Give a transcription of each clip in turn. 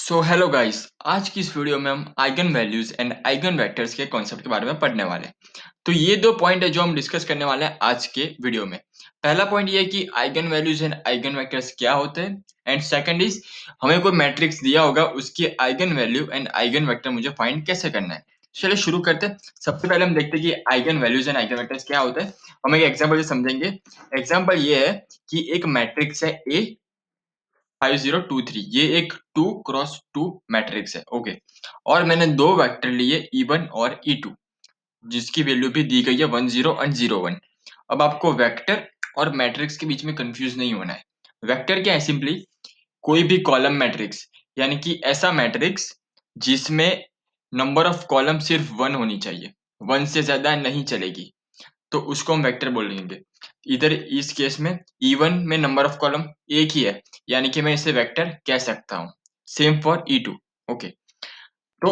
Hello guys, आज की इस वीडियो में हम eigen values and eigen vectors के कॉन्सेप्ट के बारे में पढ़ने वाले हैं। तो ये दो पॉइंट है जो हम डिस्कस करने वाले हैं आज के वीडियो में। पहला पॉइंट ये है कि eigen values and eigen vectors क्या होते हैं, एंड सेकंड इज हमें कोई मैट्रिक्स दिया होगा, उसकी eigen value and eigen vector मुझे फाइंड कैसे करना है। चलिए शुरू करते हैं। सबसे पहले हम देखते हैं कि eigen values and eigen vectors क्या होते हैं। हम एक एग्जाम्पल से समझेंगे। एग्जाम्पल ये है कि एक मैट्रिक्स है ए 5023, ये एक 2x2 मैट्रिक्स है। ओके, और मैंने दो वेक्टर लिए E1 और E2, जिसकी वैल्यू भी दी गई है 10 और 01। अब आपको वेक्टर और मैट्रिक्स के बीच में कंफ्यूज नहीं होना है। वेक्टर क्या है? सिंपली कोई भी कॉलम मैट्रिक्स, यानी कि ऐसा मैट्रिक्स जिसमें नंबर ऑफ कॉलम सिर्फ 1 होनी चाहिए, 1 से ज्यादा नहीं चलेगी, तो उसको हम वेक्टर बोलेंगे। इधर इस केस में E1 में नंबर ऑफ कॉलम एक ही है, यानी कि मैं इसे वेक्टर कह सकता हूँ। Same for E2। ओके, तो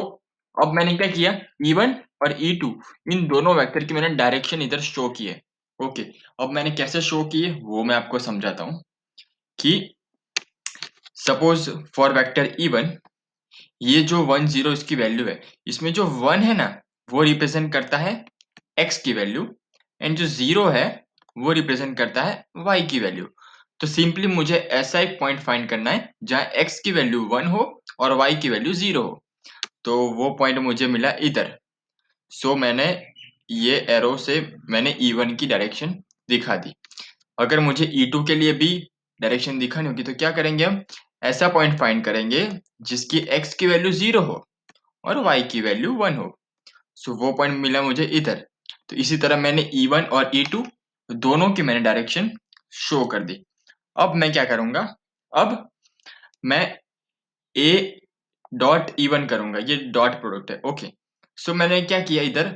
अब मैंने क्या किया, E1 और E2 इन दोनों वेक्टर की मैंने डायरेक्शन इधर शो की है। ओके, अब मैंने कैसे शो की है वो मैं आपको समझाता हूँ कि सपोज फॉर वेक्टर E1, ये जो 10 इसकी वैल्यू है, इसमें जो 1 है ना, वो रिप्रेजेंट करता है x की वैल्यू, एंड जो 0 है वो रिप्रेजेंट करता है y की वैल्यू। तो सिंपली मुझे ऐसा एक पॉइंट फाइंड करना है जहां x की वैल्यू 1 हो और y की वैल्यू 0 हो। तो वो पॉइंट मुझे मिला इधर। सो मैंने ये एरो से मैंने E1 की डायरेक्शन दिखा दी। अगर मुझे E2 के लिए भी डायरेक्शन दिखानी होगी तो क्या करेंगे, हम ऐसा पॉइंट फाइंड करेंगे जिसकी x की वैल्यू 0 हो और y की वैल्यू 1 हो। सो वो पॉइंट मिला मुझे इधर। तो इसी तरह मैंने E1 और E2 दोनों की मैंने डायरेक्शन शो कर दी। अब मैं क्या करूंगा, अब मैं A डॉट E1 करूंगा, ये डॉट प्रोडक्ट है। ओके, सो मैंने क्या किया, इधर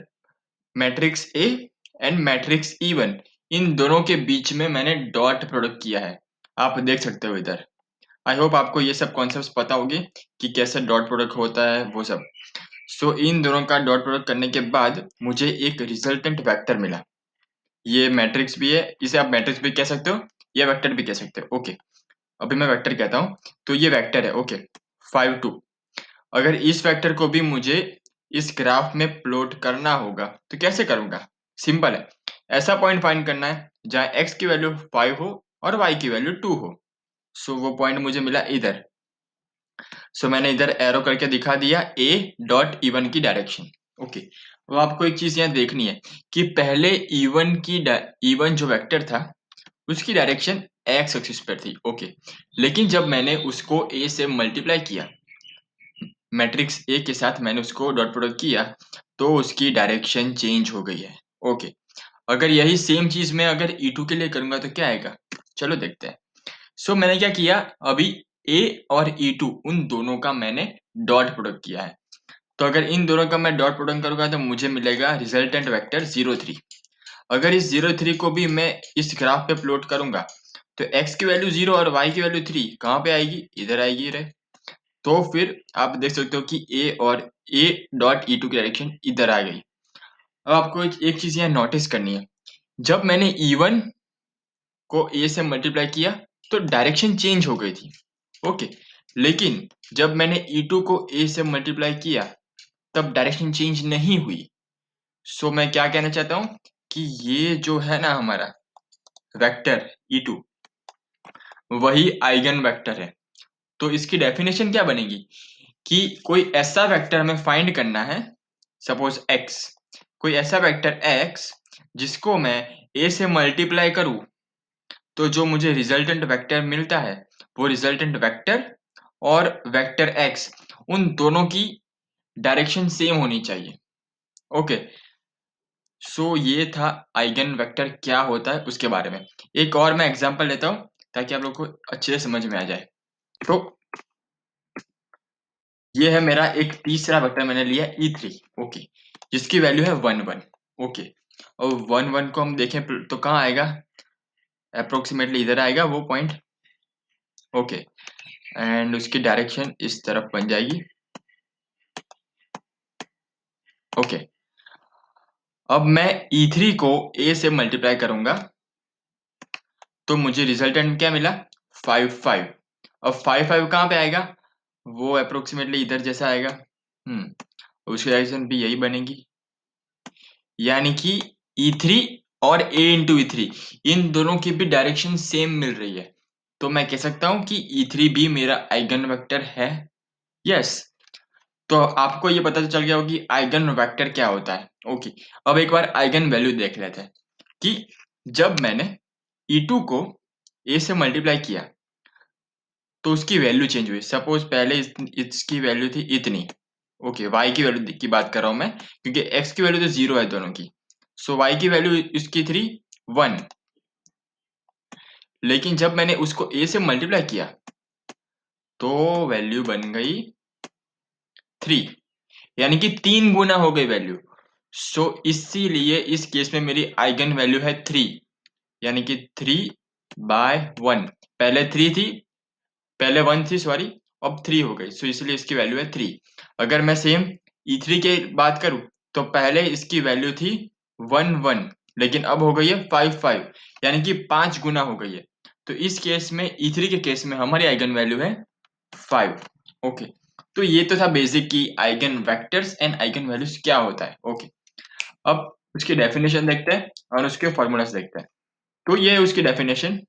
matrix A and matrix E1, इन दोनों के बीच में मैंने डॉट प्रोडक्ट किया है। आप देख सकते हो इधर। आई होप आपको ये सब कॉन्सेप्ट्स पता होंगे कि कैसे डॉट प्रोडक्ट होता है वो सब। सो इन दोनों का डॉट प्रोडक्ट करने के बाद मुझे एक रिजल्टेंट वेक्टर मिला। ये मैट्रिक्स भी है, इसे आप मैट्रिक्स भी कह सकते हो या वेक्टर भी कह सकते हो। ओके, अभी मैं वेक्टर कहता हूँ, तो ये वेक्टर है। ओके, 5 2। अगर इस वेक्टर को भी मुझे इस ग्राफ में प्लॉट करना होगा तो कैसे करूंगा? सिंपल है, ऐसा पॉइंट फाइंड करना है जहां x की वैल्यू 5 हो और y की वैल्यू 2 हो। सो वो पॉइंट मुझे मिला इधर। सो मैंने इधर एरो करके दिखा दिया A डॉट E1 की डायरेक्शन। ओके, अब आपको एक चीज यहाँ देखनी है कि पहले E1 जो वेक्टर था उसकी डायरेक्शन x एक्सिस पर थी। ओके, लेकिन जब मैंने उसको A से मल्टीप्लाई किया, मैट्रिक्स A के साथ मैंने उसको डॉट प्रोडक्ट किया, तो उसकी डायरेक्शन चेंज हो गई है। ओके, अगर यही सेम चीज मैं अगर E2 के लिए करूंगा तो क्या आएगा, चलो देखते हैं। सो मैंने क्या किया, अभी A और E2 उन दोनों का मैंने डॉट प्रोडक्ट किया है। तो अगर इन दोनों का मैं डॉट प्रोडक्ट करूंगा तो मुझे मिलेगा रिजल्टेंट वेक्टर 03। अगर इस 03 को भी मैं इस ग्राफ पे प्लॉट करूंगा तो x की वैल्यू 0 और y की वैल्यू 3 कहाँ पे आएगी, इधर आएगी रे। तो फिर आप देख सकते हो कि A डॉट E2 की डायरेक्शन इधर आ गई। अब आपको एक चीज यहाँ नोटिस करनी है, जब मैंने E1 को A से मल्टीप्लाई किया तो डायरेक्शन चेंज हो गई थी। ओके, लेकिन जब मैंने E2 को A से मल्टीप्लाई किया तब डायरेक्शन चेंज नहीं हुई। सो मैं क्या कहना चाहता हूँ कि ये जो है ना हमारा वेक्टर E2, वही आइगन वेक्टर है। तो इसकी डेफिनेशन क्या बनेगी कि कोई ऐसा वेक्टर हमें फाइंड करना है, सपोज x, कोई ऐसा वेक्टर x जिसको मैं a से मल्टीप्लाई करूं तो जो मुझे रिजल्टेंट वेक्टर मिलता है वो रिजल्टेंट वेक्टर और वेक्टर x, उन दोनों की डायरेक्शन सेम होनी चाहिए। ओके, सो ये था आइगन वेक्टर क्या होता है उसके बारे में। एक और मैं एग्जांपल लेता हूँ ताकि आप लोग को अच्छे से समझ में आ जाए। तो ये है मेरा एक तीसरा वेक्टर मैंने लिया E3। ओके, जिसकी वैल्यू है 1 1। ओके, और 1 1 को हम देखें तो कहाँ आएगा, अप्रोक्सीमेटली इधर आएगा वो पॉइंट। ओके, एंड उसकी डायरेक्शन इस तरफ बन जाएगी। ओके, अब मैं E3 को A से मल्टीप्लाई करूंगा तो मुझे रिजल्टेंट क्या मिला, 5 5। अब 5 5 कहाँ पे आएगा, वो अप्रोक्सीमेटली इधर जैसा आएगा। उसकी डायरेक्शन भी यही बनेगी, यानी कि E3 और A इंटू E3 इन दोनों की भी डायरेक्शन सेम मिल रही है, तो मैं कह सकता हूं कि E3 भी मेरा आइगन वेक्टर है। यस, तो आपको ये पता चल गया होगा कि आइगन वेक्टर क्या होता है। ओके, अब एक बार आइगन वैल्यू देख लेते हैं कि जब मैंने E2 को A से मल्टीप्लाई किया तो उसकी वैल्यू चेंज हुई। सपोज पहले इसकी वैल्यू थी इतनी, ओके, y की वैल्यू की बात कर रहा हूं मैं, क्योंकि x की वैल्यू तो 0 है दोनों की। सो y की वैल्यू इसकी थी 1, लेकिन जब मैंने उसको a से मल्टीप्लाई किया तो वैल्यू बन गई 3, यानी कि 3 गुना हो गई वैल्यू। सो इसीलिए इस केस में मेरी आइगन वैल्यू है 3, यानी कि 3/1। पहले 3 थी, पहले 1 थी सॉरी, अब 3 हो गई, सो इसलिए इसकी वैल्यू है 3। अगर मैं सेम E3 की बात करूं तो पहले इसकी वैल्यू थी 1 लेकिन अब हो गई है 5 यानी कि 5 गुना हो गई है। तो इस केस में E3 के केस में हमारी आइगन वैल्यू है 5। ओके, तो ये तो था बेसिक की eigen vectors and eigen values क्या होता है। ओके, अब उसकी डेफिनेशन देखते हैं और उसके फॉर्मूलाज देखते हैं। तो ये है उसकी डेफिनेशन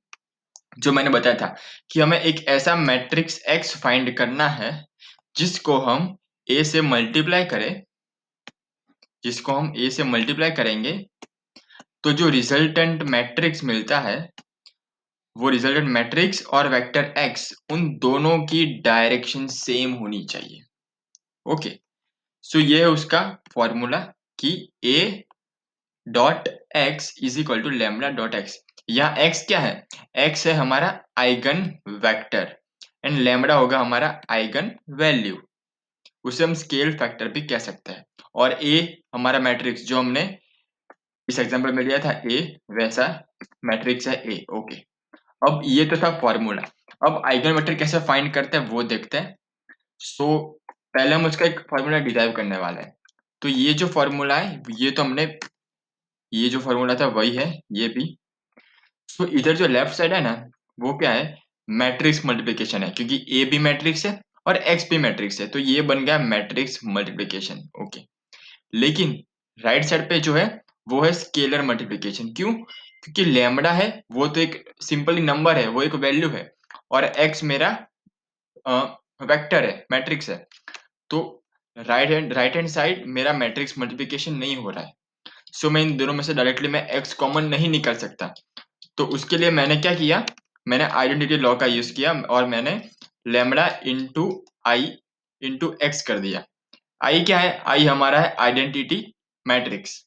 जो मैंने बताया था कि हमें एक ऐसा मैट्रिक्स X फाइंड करना है जिसको हम A से मल्टीप्लाई करें, जिसको हम A से मल्टीप्लाई करेंगे तो जो रिजल्टेंट मैट्रिक्स मिलता है वो रिजल्टेंट मैट्रिक्स और वेक्टर X उन दोनों की डायरेक्शन सेम होनी चाहिए। ओके, सो ये है उसका फॉर्मूला कि A dot x is equal to lambda dot x. यहाँ एक्स क्या है? एक्स है हमारा आइगन वेक्टर एंड लेमडा होगा हमारा आइगन वैल्यू, उसे हम स्केल फैक्टर भी कह सकते हैं। और ए हमारा मैट्रिक्स जो हमने इस एग्जांपल में लिया था ए, वैसा मैट्रिक्स है ए। ओके, अब ये तो था फॉर्मूला। अब आइगन वेक्टर कैसे फाइंड करते हैं वो देखते हैं। सो पहले हम उसका एक फॉर्मूला डिराइव करने वाले हैं। तो ये जो फॉर्मूला है ये तो हमने, ये जो फॉर्मूला था वही है ये भी। तो इधर जो लेफ्ट साइड है ना वो क्या है? मैट्रिक्स मल्टीप्लिकेशन है, क्योंकि ए भी मैट्रिक्स है और एक्स भी मैट्रिक्स है, तो ये बन गया मैट्रिक्स मल्टीप्लिकेशन। ओके, लेकिन राइट साइड पे जो है वो है स्केलर मल्टीप्लिकेशन। क्यों? क्योंकि लैम्बडा है वो तो एक सिंपली नंबर है, वो एक वैल्यू है, और एक्स मेरा वेक्टर है, मैट्रिक्स है। तो राइट हैंड साइड मेरा मैट्रिक्स मल्टीप्लिकेशन नहीं हो रहा है। सो मैं इन दोनों में से डायरेक्टली मैं एक्स कॉमन नहीं निकाल सकता। तो उसके लिए मैंने क्या किया, मैंने आइडेंटिटी लॉ का यूज किया और मैंने लेमडा इंटू आई इंटू एक्स कर दिया। आई क्या है? आई हमारा है आइडेंटिटी मैट्रिक्स।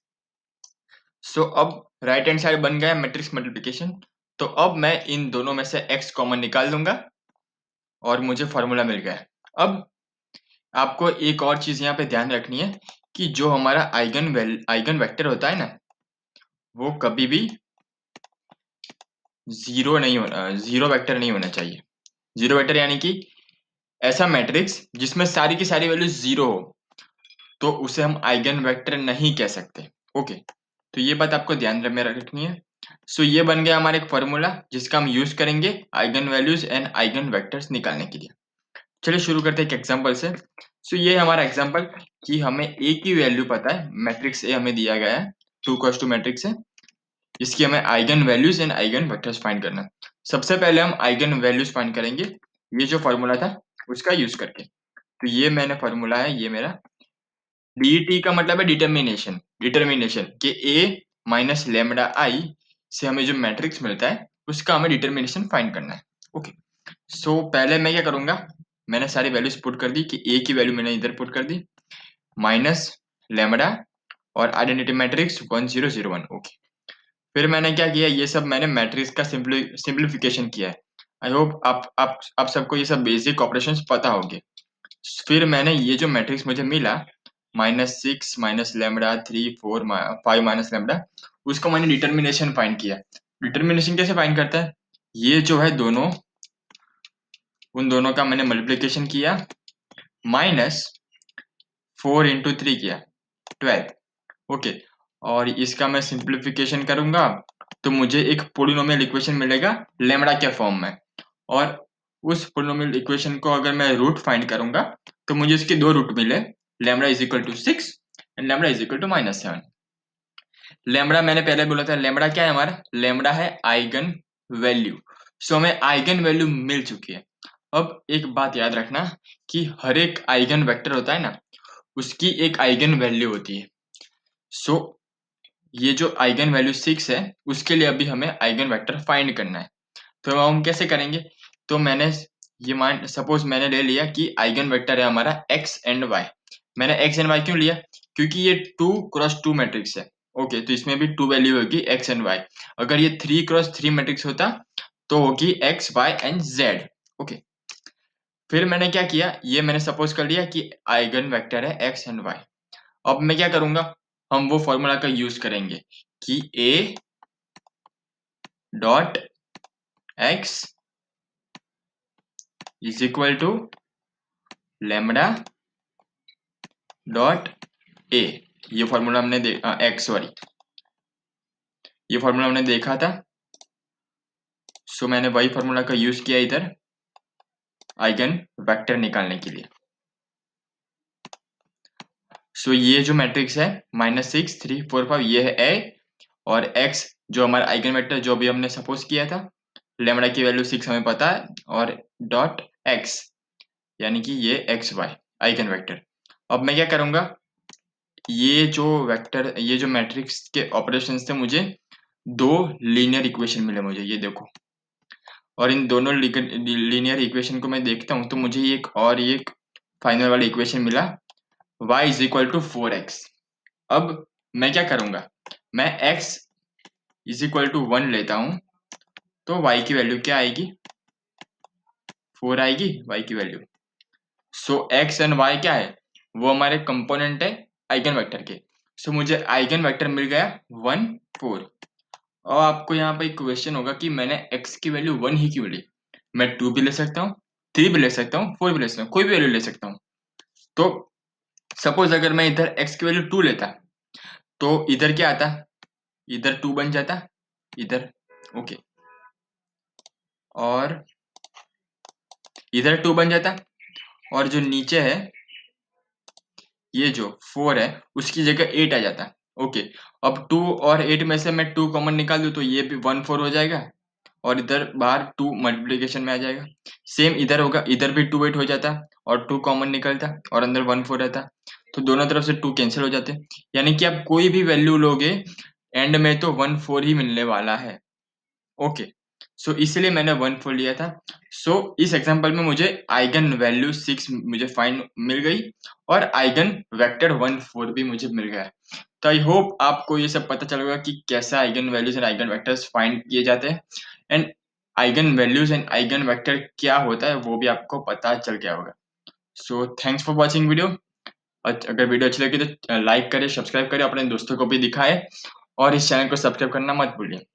सो अब राइट हैंड साइड बन गया मैट्रिक्स मल्टीप्लिकेशन। तो अब मैं इन दोनों में से एक्स कॉमन निकाल दूंगा और मुझे फॉर्मूला मिल गया। अब आपको एक और चीज यहाँ पे ध्यान रखनी है कि जो हमारा आइगन वेक्टर होता है ना वो कभी भी जीरो वेक्टर नहीं होना चाहिए। जीरो वेक्टर यानी कि ऐसा मैट्रिक्स जिसमें सारी की सारी वैल्यू जीरो हो तो उसे हम आइगन वेक्टर नहीं कह सकते। ओके, तो ये बात आपको ध्यान में रखनी है। सो ये बन गया हमारा एक फॉर्मूला जिसका हम यूज करेंगे eigen values and eigen vectors निकालने के लिए। चलिए शुरू करते हैं एक एग्जांपल से। सो ये हमारा एग्जांपल कि हमें ए की वैल्यू पता है, मैट्रिक्स ए हमें दिया गया है, 2 मैट्रिक्स है, इसकी हमें eigen values and eigen vectors find करना है। सबसे पहले हम आइगन वैल्यूज फाइंड करेंगे ये जो फॉर्मूला था उसका यूज करके। तो ये मैंने फॉर्मूला है, ये मेरा dt का मतलब है डिटर्मिनेशन, डिटर्मिनेशन कि a माइनस लेमडा आई से हमें जो मैट्रिक्स मिलता है उसका हमें डिटर्मिनेशन फाइंड करना है। ओके, सो पहले मैं क्या करूंगा, मैंने सारी वैल्यूज पुट कर दी कि a की वैल्यू मैंने इधर पुट कर दी माइनस लेमडा और आइडेंटिटी मैट्रिक्स 1001। ओके, फिर मैंने क्या किया, ये सब मैंने मैट्रिक्स का सिंप्लीफिकेशन किया है। आई होप आप सबको ये सब बेसिक ऑपरेशंस पता होंगे। फिर मैंने ये जो मैट्रिक्स मुझे मिला -6 माइनस लेमडा 3 4 5 माइनस लेमडा, उसको मैंने डिटर्मिनेशन फाइंड किया। डिटर्मिनेशन कैसे फाइंड करता है? ये जो है दोनों, उन दोनों का मैंने मल्टीप्लिकेशन किया, -4 इंटू 3 किया 12। ओके, और इसका मैं सिंप्लीफिकेशन करूंगा तो मुझे एक पोलिनोमियल इक्वेशन मिलेगा लेमडा के फॉर्म में, और उस पोलिनोमियल इक्वेशन को अगर मैं रूट फाइंड करूंगा तो मुझे इसके दो रूट मिले, lambda is equal to 6 and lambda is equal to -7। Lambda मैंने पहले बोला था, लैम्बडा क्या है हमारा, लैम्बडा है आइगन वैल्यू। सो हमें आइगन वैल्यू मिल चुकी है। अब एक बात याद रखना कि हर एक आइगन वेक्टर होता है ना, उसकी एक आइगन वैल्यू होती है। सो ये जो आइगन वैल्यू 6 है, उसके लिए अभी हमें आइगन वेक्टर फाइंड करना है। तो हम कैसे करेंगे, तो मैंने ये मान सपोज मैंने ले लिया कि आइगन वेक्टर है हमारा x एंड y। मैंने x एंड y क्यों लिया, क्योंकि ये 2x2 मैट्रिक्स है। ओके, तो इसमें भी 2 वैल्यू होगी x एंड y। अगर ये 3x3 मैट्रिक्स होता तो होगी x, y and z। Okay, फिर मैंने क्या किया, ये मैंने सपोज कर लिया कि आइगन वेक्टर है x एंड y। अब मैं क्या करूंगा, हम वो फॉर्मूला का यूज करेंगे कि a dot x is equal to lambda dot a. ये फॉर्मूला हमने ये फॉर्मूला हमने देखा था। सो मैंने वही फॉर्मूला का यूज किया इधर आइगन वेक्टर निकालने के लिए। सो ये जो मैट्रिक्स है -6 3 4 5, ये है ए, और x जो हमारा आइगन वेक्टर जो भी हमने सपोज किया था, लेमड़ा की वैल्यू 6 हमें पता है, और डॉट x यानी कि ये एक्स वाई आइगन वेक्टर। अब मैं क्या करूंगा, ये जो मैट्रिक्स के ऑपरेशंस थे, मुझे दो लीनियर इक्वेशन मिले मुझे, ये देखो। और इन दोनों लीनियर इक्वेशन को मैं देखता हूं तो मुझे एक फाइनल वाला इक्वेशन मिला, y is equal to 4x। अब मैं क्या करूंगा, मैं x इज इक्वल टू 1 लेता हूं, तो y की वैल्यू क्या आएगी, 4 आएगी y की value. So x and y क्या है, वो हमारे कंपोनेंट है आइगन वेक्टर के। सो मुझे आइगन वेक्टर मिल गया 1 4। और आपको यहाँ पे एक क्वेश्चन होगा कि मैंने x की वैल्यू 1 ही क्यों ली, मैं 2 भी ले सकता हूँ, 3 भी ले सकता हूँ, 4 भी ले सकता हूँ, कोई भी वैल्यू ले सकता हूँ। तो सपोज अगर मैं इधर x की वैल्यू 2 लेता तो इधर क्या आता, इधर 2 बन जाता इधर। ओके, और इधर 2 बन जाता, और जो नीचे है ये जो 4 है उसकी जगह 8 आ जाता। ओके, अब 2 और 8 में से मैं 2 कॉमन निकाल दूं तो ये भी 1 4 हो जाएगा, और इधर बाहर 2 मल्टीप्लिकेशन में आ जाएगा। सेम इधर होगा, इधर भी 2 8 हो जाता और 2 कॉमन निकलता और अंदर 1 4 रहता, तो दोनों तरफ से 2 कैंसिल हो जाते। यानी कि आप कोई भी वैल्यू लोगे एंड में तो 1 4 ही मिलने वाला है। ओके, सो इसलिए मैंने 1 4 लिया था। सो इस एग्जांपल में मुझे आइगन वैल्यू 6 मुझे फाइंड मिल गई, और आइगन वेक्टर 1 4 भी मुझे मिल गया। तो आई होप आपको ये सब पता चल गया कि कैसे eigen values and eigen vectors find किए जाते हैं, and eigen values and eigen vector क्या होता है वो भी आपको पता चल गया होगा। So thanks for watching video. अगर वीडियो अच्छी लगी तो लाइक करें, सब्सक्राइब करें, अपने दोस्तों को भी दिखाएं, और इस चैनल को सब्सक्राइब करना मत भूलिए।